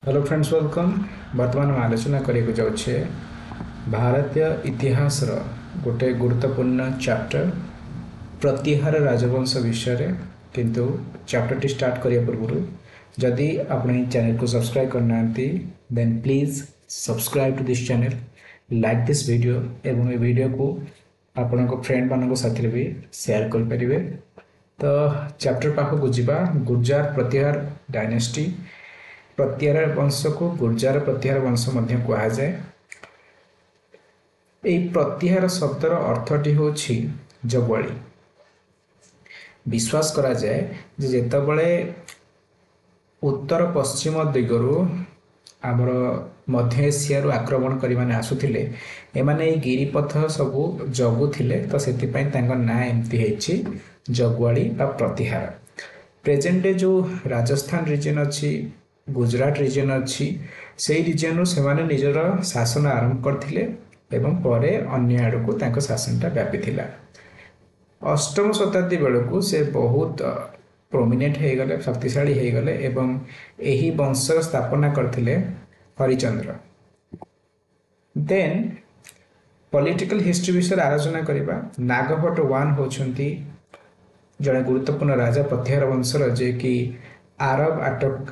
Hello friends welcome. वर्तमान में आलोचना करने जाऊे भारतीय इतिहास गोटे गुरुत्वपूर्ण चैप्टर प्रतिहार राजवंश विषय किंतु चैप्टर टी स्टार्ट करिया पूर्व जदि आपण चैनल को सब्सक्राइब करना then please subscribe to this channel, like this video एवं ए वीडियो को आपण फ्रेंड मान साथी भी शेयर करें। तो चैप्टर पाखक जावा गुर्जार प्रतिहार डायनेस्टी। प्रतिहार वंश को गुर्जार प्रतिहार वंश कहुए। प्रतिहार शब्दर अर्थटी हूँ जगुआली। विश्वास करा जाए जेतेबळे उत्तर पश्चिम दिगरु आमर मध्य एशिया आक्रमण करी माने आसुथिले एमाने गिरिपथ सबू जगुथिले, तो सेतिपई तांको ना एमती हेछि जगुआली बा प्रतिहार। प्रेजेंट डे जो राजस्थान रीजन अच्छी, गुजरात रीजन अच्छी, से रीजन से निजर शासन आरंभ करथिले एवं परे अन्य आड़ को तांको शासनटा व्यापी थिला। अष्टम शताब्दी बेलू से बहुत प्रोमिनेंट हो गले, शक्तिशाली हो गले एवं यही वंशर स्थापना करथिले हरिचंद्र। देन पॉलिटिकल हिस्ट्री विषय आलोचना करिबा। नागभट्ट वन होछंती जड़े गुरुत्वपूर्ण राजा प्रतिहार वंशर जे कि आरब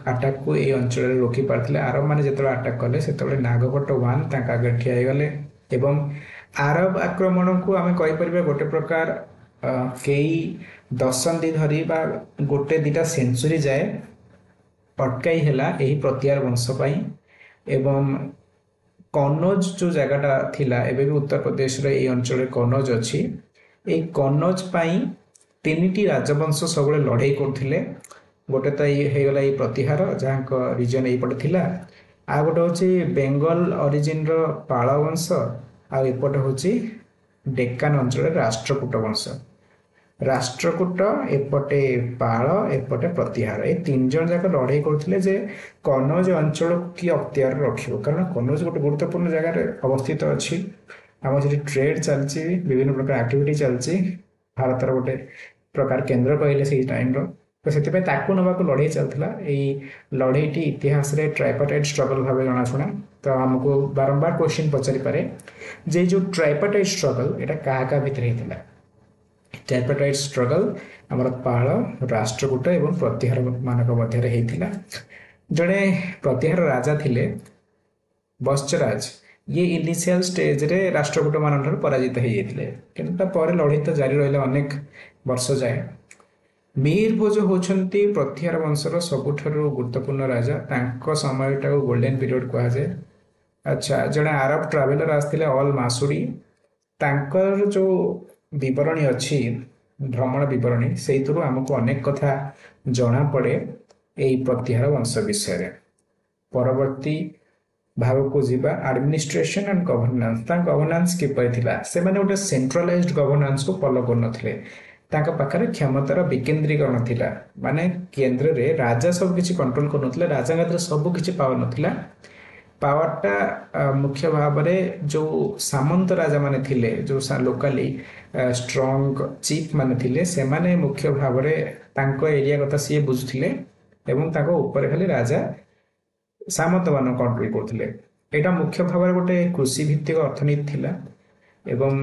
अटैक को ये अंचल रोकी पार्थिले। आरब माने जेतबे अटैक कले सेतबे नागभट्ट वन तांका आगे ठिया गले एवं आरब आक्रमण को आमे कहि परिबा गोटे प्रकार कई दशंधि धरी बा गोटे दिटा सेंचुरी जाए अटकाई हैला यही प्रतिहार वंश पाई। एवं कन्नौज जो जगहटा थिला एबे भी उत्तर प्रदेश रे ये अंचल कन्नौज अच्छी। ए कन्नौज पाई तीनिटी राजवंश सब लड़ाई करथिले। गोटे तो ये होगला ये प्रतिहार जहाँ रिजन यपटे थिला, आ गोटे हूँ बेंगल ओरिजिन पाल वंश, आउपटे हूँ डेक्कान अंचल राष्ट्रकूट वंश। राष्ट्रकूट एपटे पाल एपटे प्रतिहार, ये तीन जन जाक लड़ाई करथिले जे कन्नौज अंचल की अख्तियार रखिबो। कारण कन्नौज गोटे गुरुत्वपूर्ण जगह अवस्थित अच्छी, आम से ट्रेड चलती, विभिन्न प्रकार एक्टिविटी चलती, भारतर गोटे प्रकार केन्द्र कहले से टाइम तो से नवाक लड़ाई चलता। लड़ाईटी इतिहास रे ट्राइपार्टाइट स्ट्रगल भाव जनाशुना। तो आमको बारंबार क्वेश्चन पचारि पारे जे जो ट्राइपार्टाइट स्ट्रगल एटा क्या क्या भितर होता। ट्राइपार्टाइट स्ट्रगल आमर पाल, राष्ट्रकूट एवं प्रतिहार मानक मध्य होता। जड़े प्रतिहार राजा थिले बत्सराज, ये इनिशियल स्टेज रे राष्ट्रकूट मान पराजित होते, किंतु लड़ाई तो जारी रहा अनेक वर्ष जाए। मीर भोज होती प्रतिहार वंशर सबुठारु गुरुत्वपूर्ण राजा, तांको समयटा गोल्डन पीरियड कहुए। अच्छा, जड़े आरब ट्रावेलर आसते ऑल मासुड़ी, तांकर जो विवरणी अच्छी भ्रमण विवरणी से आमको अनेक कथा जना पड़े यही प्रतिहार वंश विषय। परवर्ती भाव को जीवा एडमिनिस्ट्रेशन एंड गवर्नेंस। गवर्नेंस किपर थिला, से माने गोटे सेंट्रलाइज्ड गवर्नेंस को फॉलो करनथिले। तांका पाखरे क्षमतार विकेंद्रीकरण थिला, माने केंद्र रे राजा सब किछि कंट्रोल करनथिले। राजा हाथ सब किछि पावर नथिला। पावरटा मुख्य भाव में जो सामंत राजा माने थिले, जो लोकाली स्ट्रॉन्ग चीफ माने थिले, से माने मुख्य भाव में तांको एरिया कथा सी बुझुथिले एवं तांको ऊपर खाली राजा सामंत मान कंट्रोल करथिले। एटा मुख्य भाव में गोटे कृषि भित्तिक अर्थनीति थिला एवं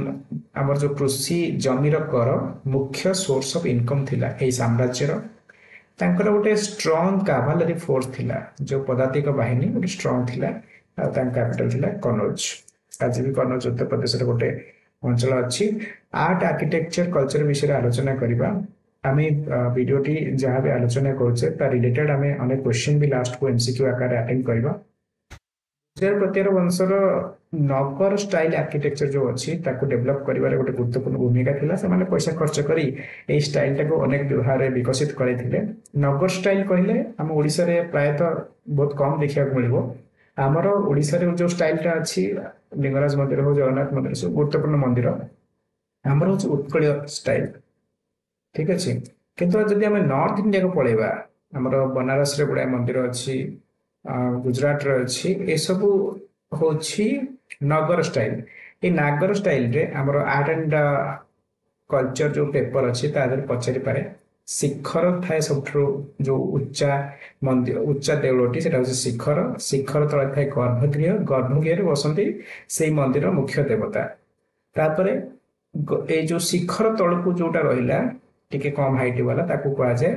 आमर जो कृषि जमीर कर मुख्य सोर्स ऑफ इनकम थिला एई साम्राज्यर। तांकर गोटे स्ट्रॉन्ग कैवलरी फोर्स थिला, जो पदातिक बाहिनी गोटे स्ट्रॉन्ग थिला। कैपिटल थिला कन्नौज। आज भी कन्नौज उत्तर प्रदेश रे गोटे अंचल अच्छी। आर्ट आर्किटेक्चर कल्चर विषय आलोचना करबा। आमे वीडियोटी जहाँ भी आलोचना करछे ता रिलेटेड आमे अनेक क्वेश्चन भी लास्ट को एमसीक्यू आकार अटेंड करबा। प्रतिहार वंशर नगर स्टाइल आर्किटेक्चर जो अच्छी ताको डेवलप करिवारे गोटे गुरुत्वपूर्ण भूमिका थिला। से माने पैसा खर्च करी ए स्टाइल टाको अनेक व्यवहार विकसित करथिले। नगर स्टाइल कहले हम ओडिसा रे प्रायतः बहुत कम देखिया मिलबो। आमर ओडिसा रे जो स्टाइलटा अच्छी लिंगराज मंदिर हो, जगन्नाथ मंदिर सब गुरुत्वपूर्ण मंदिर, आमर हो उत्कलीय स्टाइल, ठीक अच्छे। किंतु जदि आम नॉर्थ इंडिया को पळेबा, आमर बनारस रे गुडा मंदिर अच्छी, गुजरात रे अच्छी, ए सब होछि नगर स्टाइल। ये नागर स्टाइल रे आमर आर्ट एंड कल्चर जो पेपर अच्छी तादर पचारि पारे ଶିଖର ଥାଏ ସବୁଠୁ ଯୋଉ ଉଚ୍ଚା ମନ୍ଦିର ଉଚ୍ଚା ଦେଉଳଟି ସେଟା ହଉଛି ଶିଖର। ଶିଖର ତଳେ ଥାଏ ଗର୍ଭଗୃହ, ଗର୍ଭଗୃହରେ ବସନ୍ତି ସେଇ ମନ୍ଦିର ମୁଖ୍ୟ ଦେବତା। ତାପରେ ଏଇ ଯୋଉ ଶିଖର ତଳକୁ ଯୋଉଟା ରହିଲା ଟିକେ କମ ହାଇଟ ବାଲା ତାକୁ କୁହାଯାଏ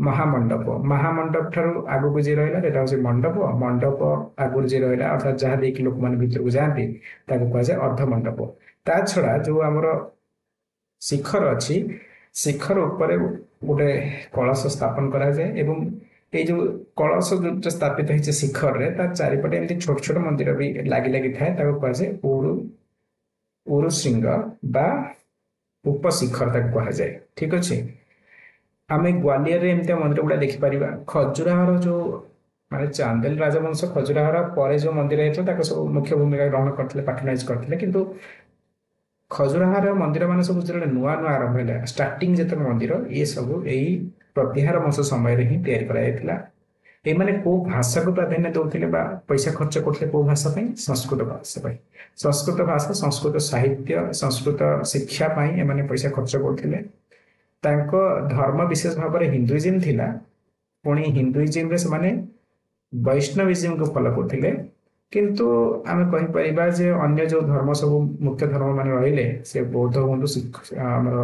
ମହାମଣ୍ଡପ। ମହାମଣ୍ଡପ ଠାରୁ ଆଗକୁ ଯିଏ ରହିଲା ସେଟା ହଉଛି ମଣ୍ଡପ। ମଣ୍ଡପ ଆଗରୁ ଯିଏ ରହିଲା ଅର୍ଥାତ୍ ଯାହା ଦେଇକି ଲୋକମାନେ ଭିତରକୁ ଯାଆନ୍ତି ତାକୁ କୁହାଯାଏ ଅର୍ଦ୍ଧ ମଣ୍ଡପ। ତା ଛଡା ଯୋଉ ଆମର ଶିଖର ଅଛି, ଶିଖର ଉପରେ ଗୋଟେ କଳସ ସ୍ଥାପନ କରାଯାଏ ଏବଂ ଏଇ ଯୋଉ କଳସ ଯୋଉଟା ସ୍ଥାପିତ ହେଇଛି ଶିଖରରେ ତା ଚାରିପଟେ ଏମିତି ଛୋଟ ଛୋଟ ମନ୍ଦିର ବି ଲାଗି ଲାଗି ଥାଏ, ତାକୁ କୁହାଯାଏ ଉରୁଶୃଙ୍ଗ ବା ଉପଶିଖର ତାକୁ କୁହାଯାଏ। ଠିକ ଅଛି। ଆମେ ଗ୍ୱାଲିୟରରେ ଏମିତିଆ ମନ୍ଦିର ଗୁଡା ଦେଖିପାରିବା। ଖଜୁରାହର ଯୋଉ ମାନେ ଚାନ୍ଦେଲ ରାଜବଂଶ ଖଜୁରାହର ପରେ ଯୋଉ ମନ୍ଦିର ହେଇଥିଲା ତାକୁ ସବୁ ମୁଖ୍ୟ ଭୂମିକା ଗ୍ରହଣ କରିଥିଲେ, ପାଟ୍ରୋନାଇଜ କରିଥିଲେ। କିନ୍ତୁ ଖଜୁରାହର ମନ୍ଦିର ମାନେ ସବୁ ଯେତେବେଳେ ନୂଆ ନୂଆ ଆରମ୍ଭ ହେଲା, ଷ୍ଟାର୍ଟିଂ ଯେତେବେଳେ ମନ୍ଦିର ଇଏ ସବୁ ଏଇ ପ୍ରତିହାର ବଂଶ ସମୟରେ ହିଁ ତିଆରି କରାଯାଇଥିଲା। ଏମାନେ କୋଉ ଭାଷାକୁ ପ୍ରାଧାନ୍ୟ ଦଉଥିଲେ ବା ପଇସା ଖର୍ଚ୍ଚ କରୁଥିଲେ କୋଉ ଭାଷା ପାଇଁ? ସଂସ୍କୃତ ଭାଷା ପାଇଁ। ସଂସ୍କୃତ ଭାଷା, ସଂସ୍କୃତ ସାହିତ୍ୟ, ସଂସ୍କୃତ ଶିକ୍ଷା ପାଇଁ ଏମାନେ ପଇସା ଖର୍ଚ୍ଚ କରୁଥିଲେ। ତାଙ୍କ ଧର୍ମ ବିଶେଷ ଭାବରେ ହିନ୍ଦୁଇଜିମ୍ ଥିଲା। ପୁଣି ହିନ୍ଦୁଇଜିମ୍ରେ ସେମାନେ ବୈଷ୍ଣବିଜିମ୍କୁ ଫଲୋ କରୁଥିଲେ। କିନ୍ତୁ ଆମେ କହିପାରିବା ଯେ ଅନ୍ୟ ଯୋଉ ଧର୍ମ ସବୁ ମୁଖ୍ୟ ଧର୍ମ ମାନେ ରହିଲେ, ସେ ବୌଦ୍ଧ ହୁଅନ୍ତୁ, ଆମର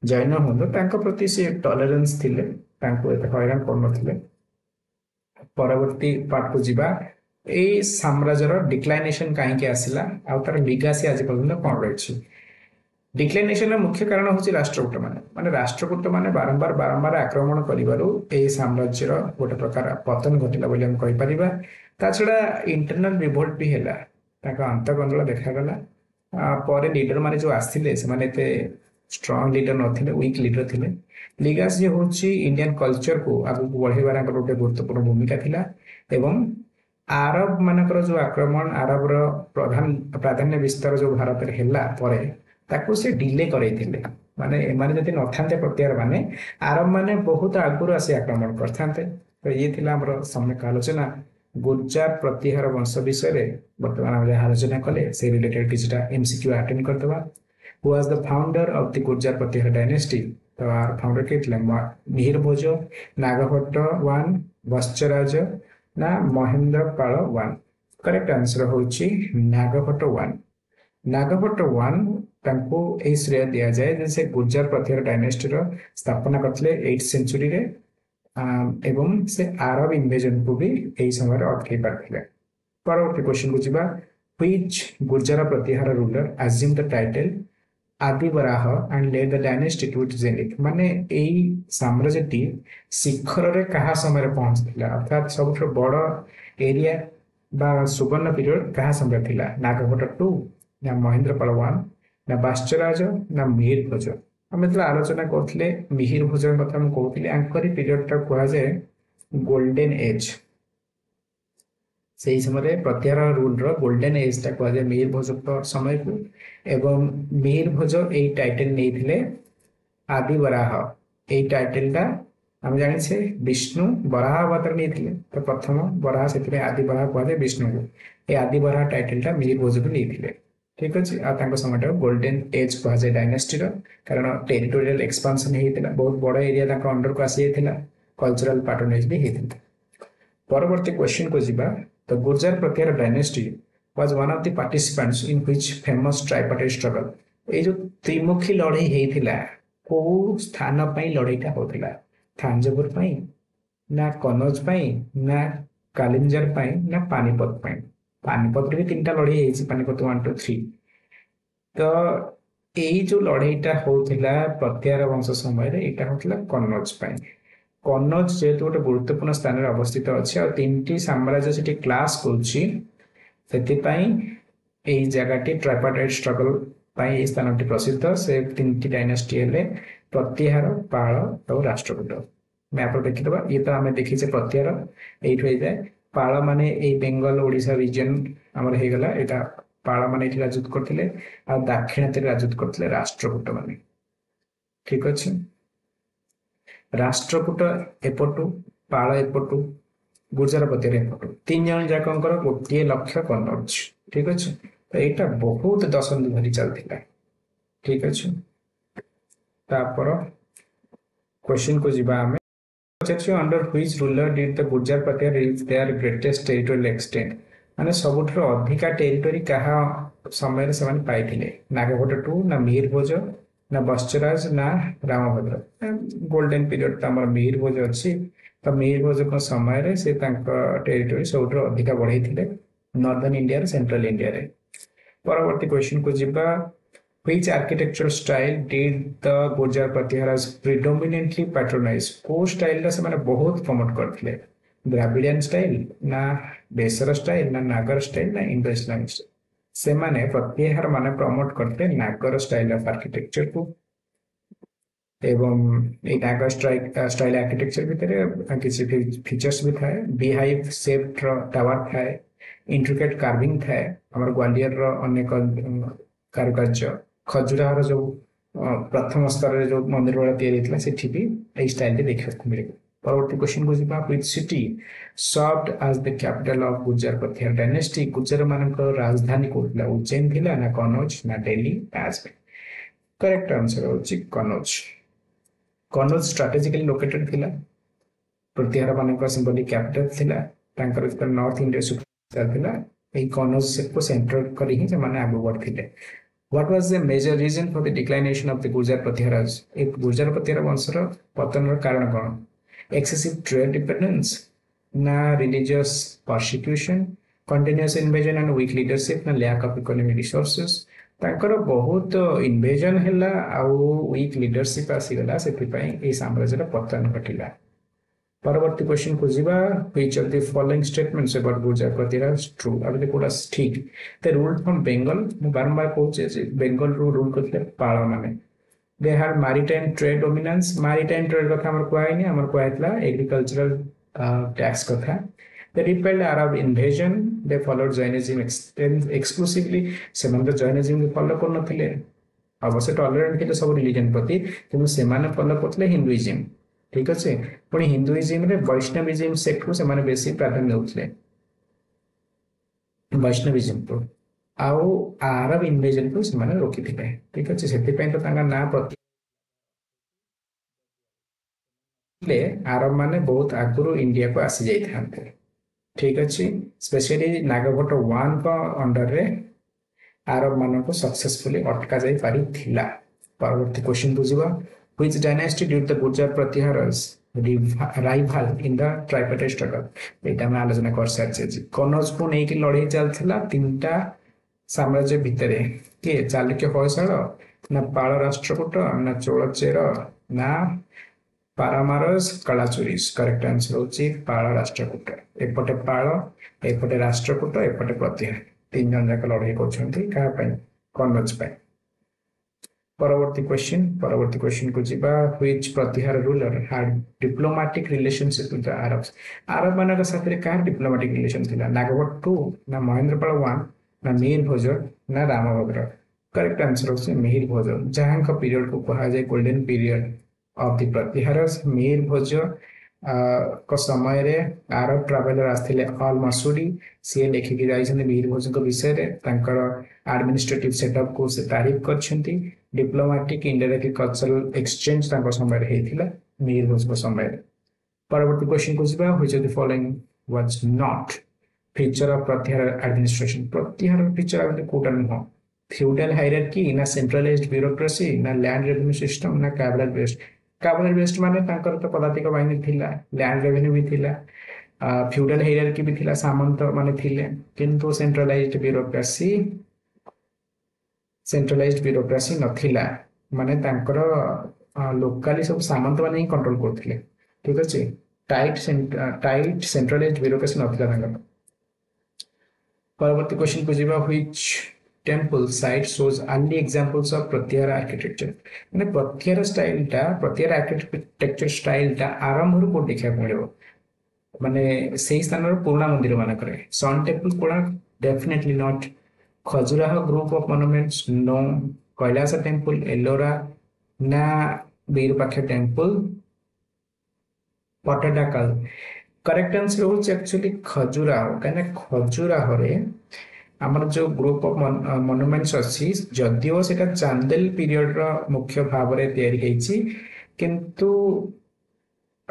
ଜୈନ ହୁଅନ୍ତୁ, ତାଙ୍କ ପ୍ରତି ସେ ଟଲରେନ୍ସ ଥିଲେ, ତାଙ୍କୁ ଏତେ ହଇରାଣ କରୁନଥିଲେ। ପରବର୍ତ୍ତୀ ପାର୍ଟକୁ ଯିବା। ଏଇ ସାମ୍ରାଜ୍ୟର ଡିକ୍ଲାଇନେସନ କାହିଁକି ଆସିଲା ଆଉ ତାର ଲିଗାସି ଆଜି ପର୍ଯ୍ୟନ୍ତ କଣ ରହିଛି? ଡିକ୍ଲାଇନେସନର ମୁଖ୍ୟ କାରଣ ହେଉଛି ରାଷ୍ଟ୍ରକୂଟ ମାନେ ରାଷ୍ଟ୍ରକୂଟ ମାନେ ବାରମ୍ବାର ବାରମ୍ବାର ଆକ୍ରମଣ କରିବାରୁ ଏହି ସାମ୍ରାଜ୍ୟର ଗୋଟେ ପ୍ରକାର ପତନ ଘଟିଲା ବୋଲି ଆମେ କହିପାରିବା। ତା ଛଡା ଇଣ୍ଟରନାଲ ରିଭୋଲ୍ଟ ବି ହେଲା, ତାଙ୍କ ଆନ୍ତଃକନ୍ଦଳ ଦେଖାଗଲା। ପରେ ଲିଡର ମାନେ ଯୋଉ ଆସିଥିଲେ ସେମାନେ ଏତେ ଷ୍ଟ୍ରଙ୍ଗ ଲିଡର ନଥିଲେ, ୱିକ୍ ଲିଡର ଥିଲେ। ଲିଗାସି ହେଉଛି ଇଣ୍ଡିଆନ କଲଚରକୁ ଆଗକୁ ବଢେଇବାର ତାଙ୍କର ଗୋଟେ ଗୁରୁତ୍ୱପୂର୍ଣ୍ଣ ଭୂମିକା ଥିଲା। ଏବଂ ଆରବ ମାନଙ୍କର ଯୋଉ ଆକ୍ରମଣ, ଆରବର ପ୍ରାଧାନ୍ୟ ବିସ୍ତାର ଯୋଉ ଭାରତରେ ହେଲା ପରେ ତାକୁ ସେ ଡିଲେ କରେଇଥିଲେ। ମାନେ ଏମାନେ ଯଦି ନଥାନ୍ତେ ପ୍ରତିହାର ମାନେ, ଆରବ ମାନେ ବହୁତ ଆଗରୁ ଆସି ଆକ୍ରମଣ କରିଥାନ୍ତେ। ତ ଇଏ ଥିଲା ଆମର ସମ୍ୟକ ଆଲୋଚନା ଗୁର୍ଜାର ପ୍ରତିହାର ବଂଶ ବିଷୟରେ। ବର୍ତ୍ତମାନ ଆମେ ଯାହା ଆଲୋଚନା କଲେ ସେ ରିଲେଟେଡ କିଛିଟା MCQ ଆଟେଣ୍ଡ କରିଦେବା। Who was the founder of the Gurjara Pratihara dynasty? ତ ଆର ଫାଉଣ୍ଡର କିଏ ଥିଲେ? ମିହିର ଭୋଜ, ନାଗଭଟ୍ଟ ୱାନ, ବତ୍ସରାଜ ନା ମହେନ୍ଦ୍ର ପାଳ ୱାନ? କରେକ୍ଟ ଆନ୍ସର ହେଉଛି ନାଗଭଟ୍ଟ ୱାନ। ନାଗଭଟ୍ଟ ୱାନ ତାଙ୍କୁ ଏହି ଶ୍ରେୟ ଦିଆଯାଏ ଯେ ସେ ଗୁର୍ଜାର ପ୍ରତିହାର ଡାଇନେଷ୍ଟିର ସ୍ଥାପନା କରିଥିଲେ 8th ସେଞ୍ଚୁରୀରେ ଏବଂ ସେ ଆରବ ଇନଭେଜନକୁ ବି ଏହି ସମୟରେ ଅଟକେଇ ପାରିଥିଲେ। ପରବର୍ତ୍ତୀ କ୍ୱେଶ୍ଚନକୁ ଯିବା। Which Gurjara Pratihara ruler assume the title Adivaraha and led the dynasty to its zenith? ମାନେ ଏଇ ସାମ୍ରାଜ୍ୟଟି ଶିଖରରେ କାହା ସମୟରେ ପହଞ୍ଚିଥିଲା, ଅର୍ଥାତ୍ ସବୁଠାରୁ ବଡ ଏରିଆ ବା ସୁବର୍ଣ୍ଣ ପିରିୟଡ କାହା ସମୟରେ ଥିଲା? ନାଗଭଟ୍ଟ 2 ନା ମହେନ୍ଦ୍ରପାଳ 1 ନା ବାତ୍ସରାଜ ନା ମିହିର ଭୋଜ? ଆମେ ଯେତେବେଳେ ଆଲୋଚନା କରୁଥିଲେ ମିହିର ଭୋଜଙ୍କ କଥା ମୁଁ କହୁଥିଲି, ଆଙ୍କରି ପିରିୟଡଟା କୁହାଯାଏ ଗୋଲ୍ଡେନ ଏଜ୍। ସେହି ସମୟରେ ପ୍ରତିହାର ରୁଲର ଗୋଲ୍ଡେନ ଏଜ୍ଟା କୁହାଯାଏ ମିହିର ଭୋଜଙ୍କ ସମୟକୁ। ଏବଂ ମିହିର ଭୋଜ ଏଇ ଟାଇଟେଲ ନେଇଥିଲେ ଆଦିବରାହ। ଏଇ ଟାଇଟେଲଟା ଆମେ ଜାଣିଛେ ବିଷ୍ଣୁ ବରାହ ଅବତାର ନେଇଥିଲେ, ତ ପ୍ରଥମ ବରାହ, ସେଥିପାଇଁ ଆଦିବରାହ କୁହାଯାଏ ବିଷ୍ଣୁଙ୍କୁ। এই ଆଦିବରାହ ଟାଇଟେଲଟା ମିହିର ଭୋଜକୁ ନେଇଥିଲେ। ଠିକ ଅଛି। ଆଉ ତାଙ୍କ ସମୟଟାକୁ ଗୋଲ୍ଡେନ ଏଜ୍ କୁହାଯାଏ ଡାଇନେଷ୍ଟିର, କାରଣ ଟେରିଟୋରିଆଲ ଏକ୍ସପାନ୍ସନ ହେଇଥିଲା, ବହୁତ ବଡ ଏରିଆ ତାଙ୍କ ଅଣ୍ଡରକୁ ଆସିଯାଇଥିଲା, କଲଚରାଲ ପାଟର୍ନେଜ ବି ହେଇଥିଲା। ପରବର୍ତ୍ତୀ କ୍ୱେଶ୍ଚନକୁ ଯିବା। The Gurjara Pratihara dynasty was one of the participants in which famous tripartite struggle? ଏଇ ଯୋଉ ତ୍ରିମୁଖୀ ଲଢେଇ ହେଇଥିଲା, କୋଉ ସ୍ଥାନ ପାଇଁ ଲଢେଇଟା ହଉଥିଲା? ଥାଞ୍ଜଭୁର ପାଇଁ ନା କନୌଜ ପାଇଁ ନା କାଲିଞ୍ଜର ପାଇଁ ନା ପାନିପତ ପାଇଁ? ପାନିପତରେ ବି 3ଟା ଲଢେଇ ହେଇଛି, ପାନିପତ 1 2 3। ତ ଏଇ ଯୋଉ ଲଢେଇଟା ହଉଥିଲା ପ୍ରତିହାର ବଂଶ ସମୟରେ, ଏଇଟା ହଉଥିଲା କନୌଜ ପାଇଁ। କନୌଜ ଯେହେତୁ ଗୋଟେ ଗୁରୁତ୍ୱପୂର୍ଣ୍ଣ ସ୍ଥାନରେ ଅବସ୍ଥିତ ଅଛି ଆଉ 3ଟି ସାମ୍ରାଜ୍ୟ ସେଠି କ୍ଲାସ କରୁଛି, ସେଥିପାଇଁ ଏଇ ଜାଗାଟି ଟ୍ରାଇପାର୍ଟାଇଟ ଷ୍ଟ୍ରଗଲ ପାଇଁ ଏଇ ସ୍ଥାନଟି ପ୍ରସିଦ୍ଧ। ସେ 3ଟି ଡାଇନେଷ୍ଟି ହେଲେ ପ୍ରତିହାର, ପାଳ ଆଉ ରାଷ୍ଟ୍ରକୂଟ। ମ୍ୟାପରେ ଦେଖିଦେବା। ଇଏ ତ ଆମେ ଦେଖିଛେ ପ୍ରତିହାର ଏଇଠୁ ହେଇଯାଏ। ପାଳ ମାନେ ଏଇ ବେଙ୍ଗଲ ଓଡିଶା ରିଜିୟନ ଆମର ହେଇଗଲା। ଏଇଟା ପାଳ ମାନେ ଏଠି ରାଜୁତ କରିଥିଲେ, ଆଉ ଦାକ୍ଷିଣାତ୍ୟରେ ରାଜୁତ କରିଥିଲେ ରାଷ୍ଟ୍ରକୂଟ ମାନେ। ଠିକ ଅଛି। ରାଷ୍ଟ୍ରକୂଟ ଏପଟୁ, ପାଳ ଏପଟୁ, ଗୁର୍ଜାର ପ୍ରତିହାର ଏପଟୁ, 3 ଜଣ ଯାକଙ୍କର ଗୋଟିଏ ଲକ୍ଷ୍ୟ କନୌଜ। ଠିକ ଅଛି। ତ ଏଇଟା ବହୁତ ଦଶନ୍ଧି ଧରି ଚାଲିଥିଲା। ଠିକ ଅଛି। ତାପର क्वेश्चन को जीवा हमें under which ruler did the Gurjara Pratihara reach their greatest territorial extent माने सबुठर अधिका टेरिटोरी कहा समय से पाई नागभट्ट टू ना मिहिर भोज ना बश्चराज ना रामभद्र गोल्डन पीरियड तो आम मिहिर भोज अच्छी तो मिहिर भोज समय से टेरिटोरी सब अधिका बढ़े नॉर्दर्न इंडिया सेंट्रल इंडिया रे। परवर्ती क्वेश्चन को जीवा which architectural style did the Gurjar Pratiharas predominantly patronize को स्टाइल से माने बहुत प्रमोट करथिले द्राविडियन स्टाइल ना बेसर स्टाइल ना नागर स्टाइल ना इंडो इस्लामिक स्टाइल से माने प्रत्याहार माने प्रमोट करते नागर स्टाइल ऑफ आर्किटेक्चर को एवं ए नागर स्टाइल आर्किटेक्चर भीतर किसी फीचर्स भी थाए बीहाइव शेप्ड टावर थाए इंट्रिकेट कार्विंग थाए हमर ग्वालियर रो अनेक कारुकार्य खजुराहर जो प्रथम स्तर रे जो मंदिर वाला तैयारी होता सेठी भी ए स्टाइल रे देखा को मिले। परवर्ती क्वेश्चन को जीवा which city served as the capital of Gurjara Pratihara dynasty Gurjara मानक राजधानी कोटला उज्जैन थिला ना कनौज ना दिल्ली एज करेक्ट आंसर होची कनौज। कनौज स्ट्रेटेजिकली लोकेटेड थिला प्रतिहार मानक सिंबॉलिक कैपिटल थिला तांकर उत्तर नॉर्थ इंडिया सुपर थिला ए कनौज को सेंटर करी ही से माने आगु बढ़थिले। What was the major reason for the declination of the Gurjar Pratiharas? एक गुर्जर प्रतिहार वंशर पतन कारण कौन? Excessive trade dependence, ना religious persecution, continuous invasion and weak leadership, ना lack of economic resources. तांकर बहुत invasion हैला आउ weak leadership आसीगला सेतिपाई ए साम्राज्यर पतन घटिला। परवर्ती क्वेश्चन को जीवा which of the following statements about Gurjara Pratihara true अब कोडा ठीक द रूल फ्रॉम बेंगल मु बारंबार कहूचे जे बेंगल रूल करते पाळ माने they have maritime trade dominance maritime trade कथा हमर कोइ नै हमर कोइतला एग्रीकल्चरल टैक्स कथा they repelled Arab invasion they followed Jainism exclusively सेमन जैनिज्म फॉलो करनथिले अवश्य टॉलरेंट थिले सब रिलीजन प्रति किंतु सेमाने फॉलो करथले हिंदुइज्म ठीक अच्छे पुणी हिंदुइज्म रे वैष्णविज्म सेक्ट को सेमाने बेसी प्राधान्य होतले वैष्णविज्म को आउ अरब इन्वेजन को सेमाने रोकी थिले ठीक अच्छे सेति पय तो तांगा ना प्रति ले अरब माने बहुत आगुरु इंडिया को आसी जाई थांते ठीक अच्छे स्पेशली नागभट्ट 1 को अंडर रे अरब मानन को सक्सेसफुली अटका जाई पारी थिला। परवर्ती question बुझिबा which dynasty did the Gurjar Pratiharas rival in the tripartite struggle एटा में आलोचना कर सारछे जी कनौज को नै कि लड़ाई चलथिला तीनटा साम्राज्य भितरे के चालुक्य होयसळ ना पाळ राष्ट्रकूट ना चोळचेर ना पारामारस कलाचुरीस करेक्ट आंसर होची पाळ राष्ट्रकूट एपटे पाळ एपटे राष्ट्रकूट एपटे प्रतिहार तीन जन जाक लड़ाई करछंती का पय कनौज पय। परवर्ती क्वेश्चन को जीवा which Pratihara ruler had diplomatic relationship with the Arabs Arab मानक साथ रे का डिप्लोमेटिक रिलेशन थिला नागभट्ट 2 ना महेंद्रपाल 1 ना मिहिर भोज ना रामभद्र करेक्ट आंसर होছে मिहिर भोज जहां का पीरियड को कहा जाय golden period of the Pratiharas Mihir Bhoj को समय रे अरब ट्रैवलर आस्थिले अल मसूरी से लेखि कि जाइछन मिहिर भोज को विषय रे तांकर एडमिनिस्ट्रेटिव सेटअप को से तारीफ करछंती डिप्लोमेटिक इंडायरेक्ट कल्चरल एक्सचेंज तांको समय रे हेतिला मिहिर भोज को समय रे। परवर्ती क्वेश्चन को जीवा which of the following was not feature of Pratihara administration Pratihara feature आबे कोटा न फ्यूडल हायरार्की ना सेंट्रलाइज्ड ब्यूरोक्रेसी ना लैंड रेवेन्यू सिस्टम ना कैबिनेट बेस्ड माने तांकर तो पदातिक बाहिनी थिला लैंड रेवेन्यू भी थिला फ्यूडल हायरार्की भी थिला सामंत माने थिले किंतु सेंट्रलाइज्ड ब्यूरोक्रेसी नथिला माने तांकर लोकली सब सामंत माने ही कंट्रोल करथिले ठीक अछि टाइट सेंट्रलाइज्ड ब्यूरोक्रेसी नथिला तांकर। परवर्ती क्वेश्चन को जीवा which temple site shows early examples of pratyahara architecture माने pratyahara आर्किटेक्चर स्टाइल ता आरंभ रु को देखा मिलबो माने सेही स्थान रो पुराना मंदिर माने करे sun temple Konark definitely not Khajuraho group of monuments no Kailash temple Ellora ना Virupaksha temple Pattadakal correct answer हो एक्चुअली खजुराहो कने खजुराहो रे हमर जो ग्रुप ऑफ मॉन्यूमेंट्स अछि जदियो सेटा चांदेल पीरियड रो मुख्य भाव रे तयारी हेछि किंतु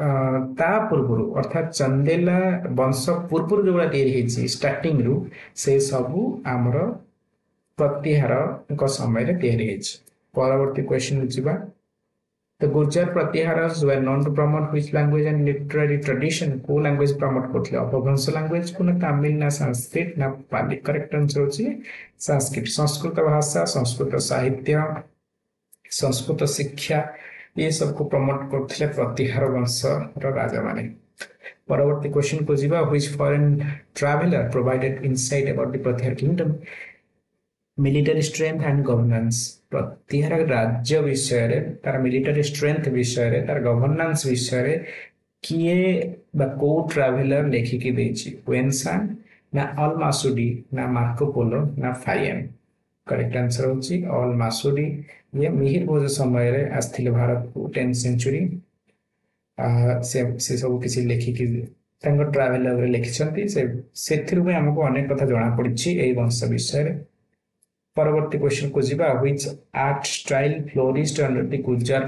ता पूर्व अर्थात चंदेला वंश पूर्व जो तैयारी स्टार्टिंग रु से सबू आमर प्रतिहार समय तैयारी परवर्ती क्वेश्चन जीवा The Gurjar Pratyaharas were known to promote which language and literary tradition? को language promote करते हैं अपभ्रंश language को ना तमिल ना संस्कृत ना पाली correct answer होची संस्कृत संस्कृत भाषा संस्कृत साहित्य संस्कृत शिक्षा ये सब को प्रमोट करते हैं प्रतिहार वंश रो राजा माने परवर्ती क्वेश्चन को जीवा which foreign traveler provided insight about the Pratyahar kingdom military strength and governance Pratihara राज्य विषय रे तार मिलिटरी स्ट्रेंथ विषय रे तार गवर्नेंस विषय रे किए बा को ट्रैवलर लेखिकी देछि वेनसान ना अल मासुडी ना मार्को पोलो ना फायन करेक्ट आंसर होछि अल मासुडी ये मिहिर भोज समय रे आस्थिले भारत को 10th सेंचुरी से सब किसी लेखिकी तांको ट्रैवलर रे लिखिसंती सेथिरु में हमको अनेक कथा जणा पड़िछि एई वंश विषय रे परवर्ती क्वेश्चन को जीवा which art style flourished under the Gurjara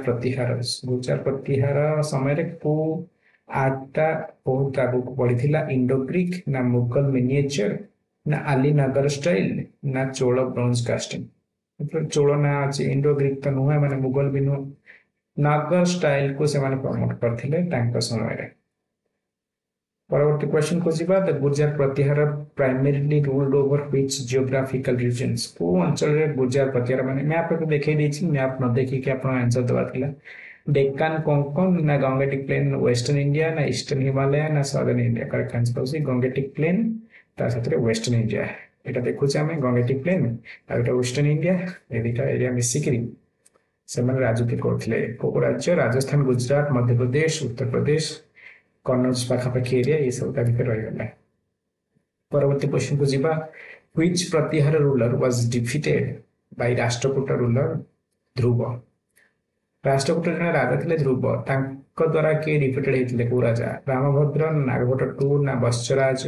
Pratihara समय रे को आर्टटा बहुत आगु बढ़िथिला इंडो ग्रीक ना मुगल मिनिएचर ना आली नगर स्टाइल ना चोल ब्रोंज कास्टिंग चोल ना अछि इंडो ग्रीक तो नुहे माने मुगल भी नु नागर स्टाइल को से माने प्रमोट करथिले तांको समय रे परवर्ती क्वेश्चन को जीवा the Gurjara Pratihara primarily ruled over which geographical regions को अंचल रे गुर्जर प्रतिहार माने मैप पे देखे देछि मैप न देखि के आपण आंसर दबा थिला डेक्कन कोंकण ना गंगेटिक प्लेन वेस्टर्न इंडिया ना ईस्टर्न हिमालय ना सदर्न इंडिया करेक्ट आंसर होसी गंगेटिक प्लेन ता साथरे वेस्टर्न इंडिया एटा देखुछ हमें गंगेटिक प्लेन आ एटा वेस्टर्न इंडिया ए दुटा एरिया मिसिकरी से माने राजनीति करथिले को राज्य राजस्थान गुजरात मध्य प्रदेश उत्तर प्रदेश कन्नौज पाखापाखि एरिया ये सब भितर रही परवर्ती क्वेश्चन को जीवा which Pratihara ruler was defeated by Rashtrakuta ruler Dhruva Rashtrakuta जने राजा थिले ध्रुव तांको द्वारा के डिफीटेड हेतिले को राजा रामभद्र नागभट्ट टू ना वत्सराज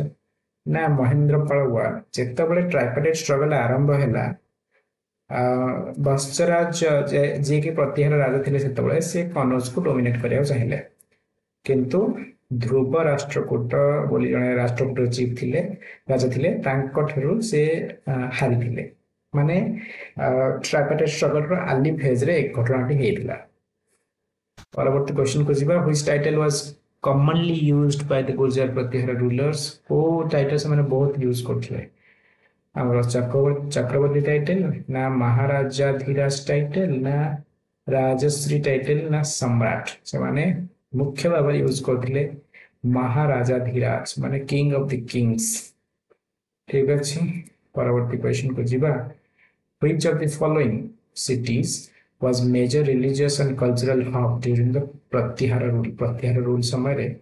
ना महेंद्रपाल वा जेते बळे ट्राइपार्टाइट स्ट्रगल आरंभ हैला वत्सराज जे के प्रतिहार राजा थिले सेते बळे से कन्नौज को डोमिनेट करिया चाहिए किंतु ध्रुव राष्ट्रकूट बोली जने राष्ट्रकूट चीफ थिले राजा थिले तांको ठरु से हारि थिले माने ट्राइपार्टाइट स्ट्रगल रो आली फेज रे एक घटनाटी हेतिला परवर्ती क्वेश्चन को जीवा which title was commonly used by the Gurjara Pratihara rulers को टाइटल से माने बहुत यूज करथिले हमर चक्रवर्ती टाइटल ना महाराजा धीराज टाइटल ना राजश्री टाइटल ना सम्राट से माने मुख्य भाव यूज करथिले महाराजा धीराज माने किंग ऑफ द किंग्स ठीक अछि परवर्ती क्वेश्चन को जीवा which of the following cities was major religious and cultural hub during the Pratihara rule समय रे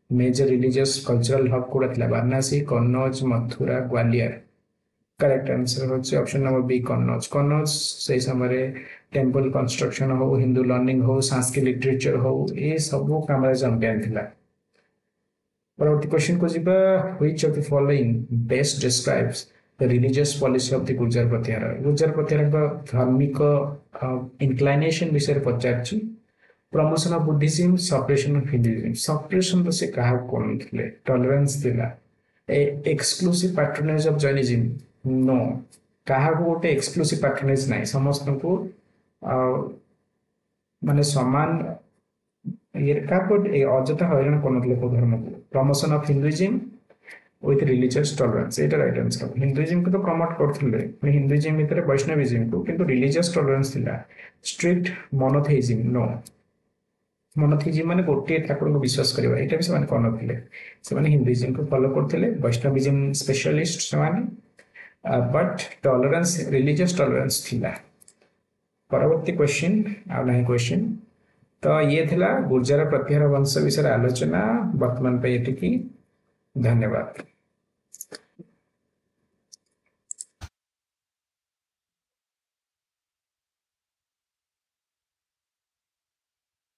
मेजर रिलीजियस कल्चरल हब कोडा थिला वाराणसी कन्नौज मथुरा ग्वालियर करेक्ट आंसर होछि ऑप्शन नंबर बी कन्नौज से समय रे टेंपल कंस्ट्रक्शन हो हिंदू लर्निंग हो संस्कृत लिटरेचर हो ये सब काम चैंपियन थिला परवर्ती क्वेश्चन को जीवा which of the following best describes the religious policy of the Gurjara Pratihara का धार्मिक इंक्लिनेशन विषय पचारछि promotion of Buddhism suppression of Hinduism suppression तो से कहा कोन थिले टॉलरेंस थिला exclusive patronage of Jainism no कहा को गोटे एक्सक्लूसिव पैट्रोनेज नाही समस्त को माने समान ये का को अजता हैरान कोनतले को धर्म को promotion of Hinduism with religious tolerance Etah right answer Hinduism को तो प्रमोट करथिले हिंदुइज्म भीतर वैष्णविज्म को किंतु रिलीजियस टॉलरेंस थिला स्ट्रिक्ट मोनोथेइज्म नो मोनोथेइज्म माने गोटे ठाकुर को विश्वास करबा एटा भी से माने कोनथिले से माने हिंदुइज्म को फॉलो करथिले वैष्णविज्म स्पेशलिस्ट से माने बट टॉलरेंस रिलीजियस टॉलरेंस थिला परवर्ती क्वेश्चन आ नहीं क्वेश्चन तो ये थिला गुर्जर प्रतिहार वंश विषय आलोचना वर्तमान पे एतिकी धन्यवाद।